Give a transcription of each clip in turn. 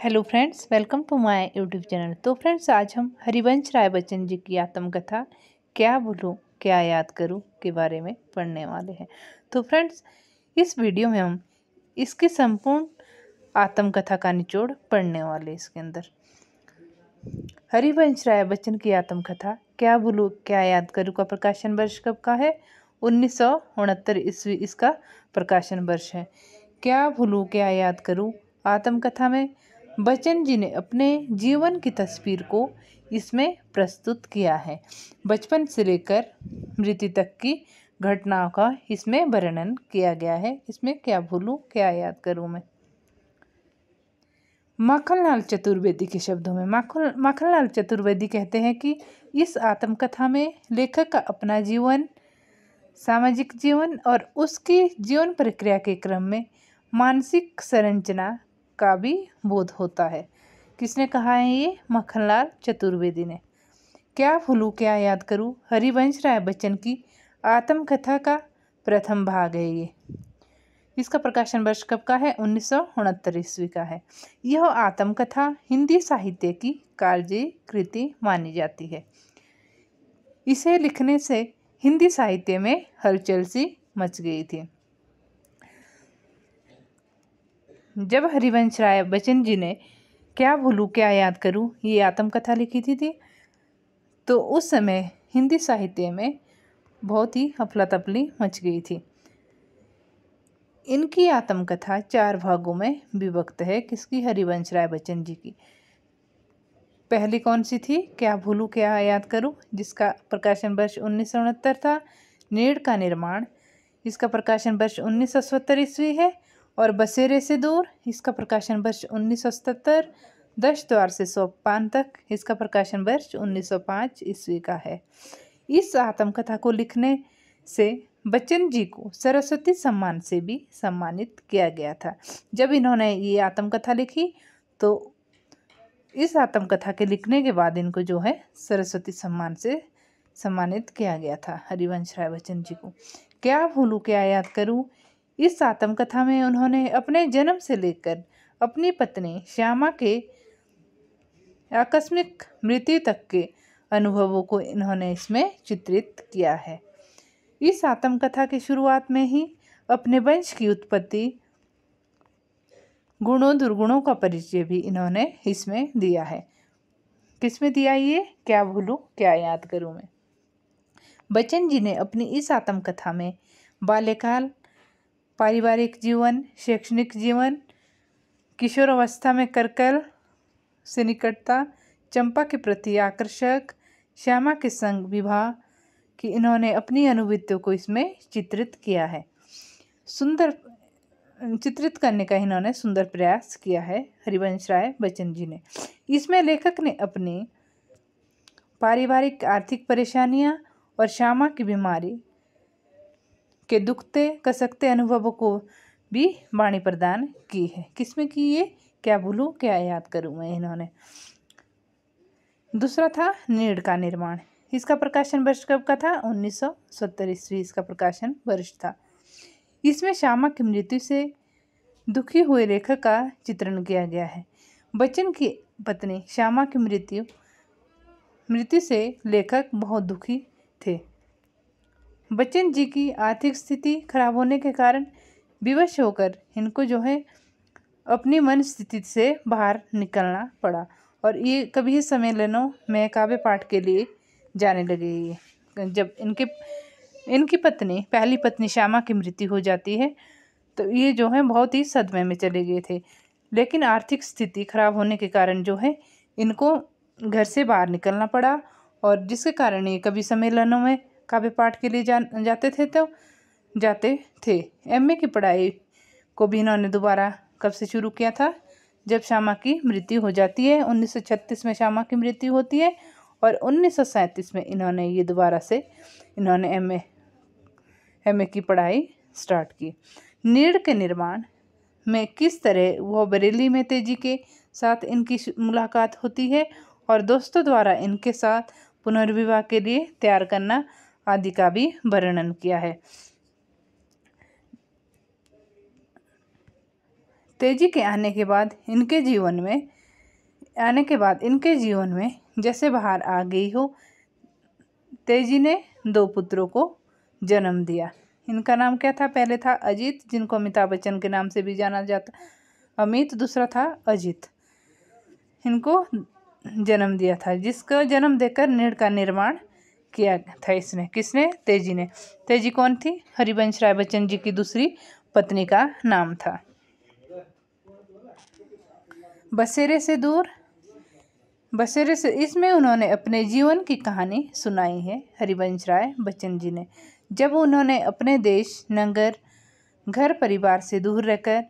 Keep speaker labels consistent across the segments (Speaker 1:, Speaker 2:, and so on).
Speaker 1: Hello friends, welcome to my YouTube channel. तो friends, आज हम हरिवंश राय बच्चन जी की आत्मकथा क्या भूलूं क्या याद करूं के बारे में पढ़ने वाले हैं। तो फ्रेंड्स, इस वीडियो में हम इसकी संपूर्ण आत्मकथा का निचोड़ पढ़ने वाले हैं। इसके अंदर हरिवंश राय बच्चन की आत्मकथा क्या भूलूं क्या याद करूं का प्रकाशन वर्ष कब का है? 1969 ईस्वी इसका प्रकाशन वर्ष है। क्या भूलूं क्या याद करूं आत्मकथा में बच्चन जी ने अपने जीवन की तस्वीर को इसमें प्रस्तुत किया है। बचपन से लेकर मृत्यु तक की घटनाओं का इसमें वर्णन किया गया है। इसमें क्या भूलूं क्या याद करूं मैं। माखनलाल चतुर्वेदी के शब्दों में माखनलाल चतुर्वेदी कहते हैं कि इस आत्मकथा में लेखक का अपना जीवन, सामाजिक जीवन और उसकी जीवन प्रक्रिया के क्रम में मानसिक संरचना का भी बोध होता है। किसने कहा है ये? माखनलाल चतुर्वेदी ने। क्या भूलूं क्या याद करूं हरिवंश राय बच्चन की आत्मकथा का प्रथम भाग है ये। इसका प्रकाशन वर्ष कब का है? 1969 ईस्वी का है। यह आत्मकथा हिंदी साहित्य की काव्य कृति मानी जाती है। इसे लिखने से हिंदी साहित्य में हलचल सी मच गई थी। जब हरिवंश राय बच्चन जी ने क्या भूलूं क्या याद करूं ये आत्मकथा लिखी थी तो उस समय हिंदी साहित्य में बहुत ही अफरा तफरी मच गई थी। इनकी आत्मकथा 4 भागों में विभक्त है। किसकी? हरिवंश राय बच्चन जी की। पहली कौन सी थी? क्या भूलूं क्या याद करूं, जिसका प्रकाशन वर्ष 1969 था। नीड़ का निर्माण, इसका प्रकाशन वर्ष 1970 ईस्वी है। और बसेरे से दूर, इसका प्रकाशन वर्ष 1977। 10 द्वार से सोपान तक, इसका प्रकाशन वर्ष 1905 ईस्वी का है। इस आत्मकथा को लिखने से बच्चन जी को सरस्वती सम्मान से भी सम्मानित किया गया था। जब इन्होंने ये आत्मकथा लिखी तो इस आत्मकथा के लिखने के बाद इनको जो है सरस्वती सम्मान से सम्मानित किया गया था हरिवंश राय बच्चन जी को। क्या भूलूं क्या याद करूं इस आत्मकथा में उन्होंने अपने जन्म से लेकर अपनी पत्नी श्यामा के आकस्मिक मृत्यु तक के अनुभवों को इन्होंने इसमें चित्रित किया है। इस आत्मकथा की शुरुआत में ही अपने वंश की उत्पत्ति, गुणों दुर्गुणों का परिचय भी इन्होंने इसमें दिया है। किसमें दिया ये? क्या भूलूं क्या याद करूं में। बच्चन जी ने अपनी इस आत्मकथा में बाल्यकाल, पारिवारिक जीवन, शैक्षणिक जीवन, किशोर अवस्था में करकल से निकटता, चंपा के प्रति आकर्षक, श्यामा के संग विवाह कि इन्होंने अपनी अनुभूतियों को इसमें चित्रित किया है। चित्रित करने का इन्होंने सुंदर प्रयास किया है हरिवंश राय बच्चन जी ने। इसमें लेखक ने अपनी पारिवारिक आर्थिक परेशानियां और श्यामा की बीमारी के दुखते कसकते अनुभवों को भी वाणी प्रदान की है। किसमें की ये? क्या भूलूं क्या याद करूं मैं इन्होंने। दूसरा था नीड़ का निर्माण। इसका प्रकाशन वर्ष कब का था? 1970 ईस्वी इसका प्रकाशन वर्ष था। इसमें श्यामा की मृत्यु से दुखी हुए लेखक का चित्रण किया गया है। बच्चन की पत्नी श्यामा की मृत्यु से लेखक बहुत दुखी थे। बच्चन जी की आर्थिक स्थिति खराब होने के कारण विवश होकर इनको जो है अपनी मन स्थिति से बाहर निकलना पड़ा और ये कभी सम्मेलनों में काव्य पाठ के लिए जाने लगे। जब इनकी पहली पत्नी श्यामा की मृत्यु हो जाती है तो ये जो है बहुत ही सदमे में चले गए थे। लेकिन आर्थिक स्थिति खराब होने के कारण जो है इनको घर से बाहर निकलना पड़ा और जिसके कारण ये कभी सम्मेलनों में काव्य पाठ के लिए जाते थे। एमए की पढ़ाई को भी इन्होंने दोबारा कब से शुरू किया था? जब श्यामा की मृत्यु हो जाती है। 1936 में श्यामा की मृत्यु होती है और 1937 में इन्होंने ये दोबारा से एमए की पढ़ाई स्टार्ट की। नीड़ के निर्माण में किस तरह वह बरेली में तेजी के साथ इनकी मुलाकात होती है और दोस्तों द्वारा इनके साथ पुनर्विवाह के लिए तैयार करना आदि का भी वर्णन किया है। तेजी के आने के बाद इनके जीवन में जैसे बाहर आ गई हो, तेजी ने 2 पुत्रों को जन्म दिया। इनका नाम क्या था? पहले था अजीत, जिनको अमिताभ बच्चन के नाम से भी जाना जाता, अमित, दूसरा था अजीत। इनको जन्म दिया था, जिसका जन्म देकर नीड़ का निर्माण किया था इसने। किसने? तेजी ने। तेजी कौन थी? हरिवंश राय बच्चन जी की दूसरी पत्नी का नाम था। बसेरे से दूर, इसमें उन्होंने अपने जीवन की कहानी सुनाई है हरिवंश राय बच्चन जी ने। जब उन्होंने अपने देश, नगर, घर परिवार से दूर रहकर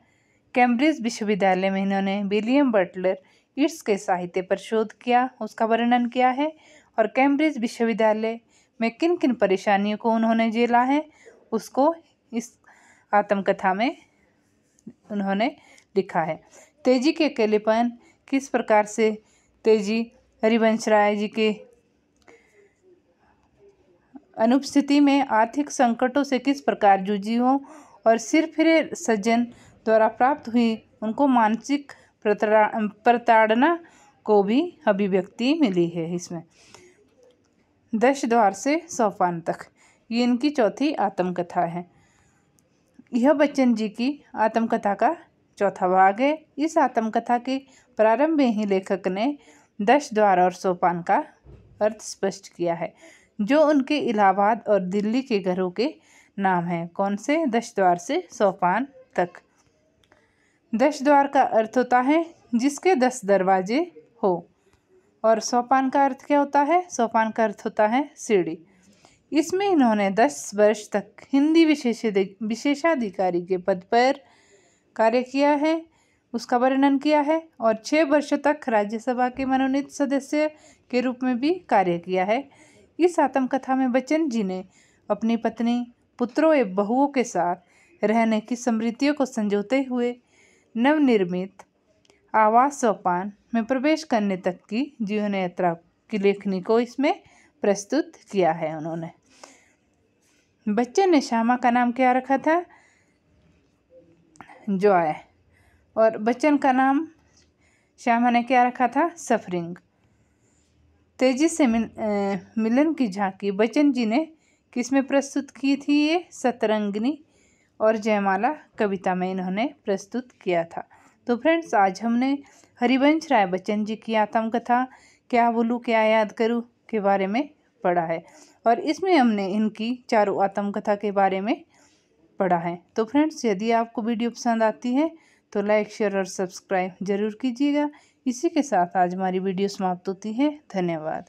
Speaker 1: कैम्ब्रिज विश्वविद्यालय में इन्होंने विलियम बटलर यीट्स के साहित्य पर शोध किया, उसका वर्णन किया है। और कैम्ब्रिज विश्वविद्यालय में किन किन परेशानियों को उन्होंने झेला है, उसको इस आत्मकथा में उन्होंने लिखा है। तेजी के अकेलेपन, किस प्रकार से तेजी हरिवंश राय जी के अनुपस्थिति में आर्थिक संकटों से किस प्रकार जूझी हो, और सिर फिरे सज्जन द्वारा प्राप्त हुई उनको मानसिक प्रताड़ना को भी अभिव्यक्ति मिली है इसमें। 10 द्वार से सोपान तक, ये इनकी चौथी आत्मकथा है। यह बच्चन जी की आत्मकथा का चौथा भाग है। इस आत्मकथा के प्रारंभ में ही लेखक ने 10 द्वार और सोपान का अर्थ स्पष्ट किया है, जो उनके इलाहाबाद और दिल्ली के घरों के नाम हैं। कौन से? 10 द्वार से सोपान तक। 10 द्वार का अर्थ होता है जिसके 10 दरवाजे हो, और सोपान का अर्थ क्या होता है? सोपान का अर्थ होता है सीढ़ी। इसमें इन्होंने 10 वर्ष तक हिंदी विशेषाधिकारी के पद पर कार्य किया है, उसका वर्णन किया है, और 6 वर्ष तक राज्यसभा के मनोनीत सदस्य के रूप में भी कार्य किया है। इस आत्मकथा में बच्चन जी ने अपनी पत्नी, पुत्रों एवं बहुओं के साथ रहने की स्मृतियों को संजोते हुए नवनिर्मित आवास सोपान में प्रवेश करने तक की जीवन यात्रा की लेखनी को इसमें प्रस्तुत किया है उन्होंने। बच्चन ने श्यामा का नाम क्या रखा था? जॉय। और बच्चन का नाम श्यामा ने क्या रखा था? सफरिंग। तेजी से मिलन की झांकी बच्चन जी ने किसमें प्रस्तुत की थी? ये सतरंगिनी और जयमाला कविता में इन्होंने प्रस्तुत किया था। तो फ्रेंड्स, आज हमने हरिवंश राय बच्चन जी की आत्मकथा क्या भूलूं क्या याद करूं के बारे में पढ़ा है, और इसमें हमने इनकी चारों आत्मकथा के बारे में पढ़ा है। तो फ्रेंड्स, यदि आपको वीडियो पसंद आती है तो लाइक, शेयर और सब्सक्राइब जरूर कीजिएगा। इसी के साथ आज हमारी वीडियो समाप्त होती है। धन्यवाद।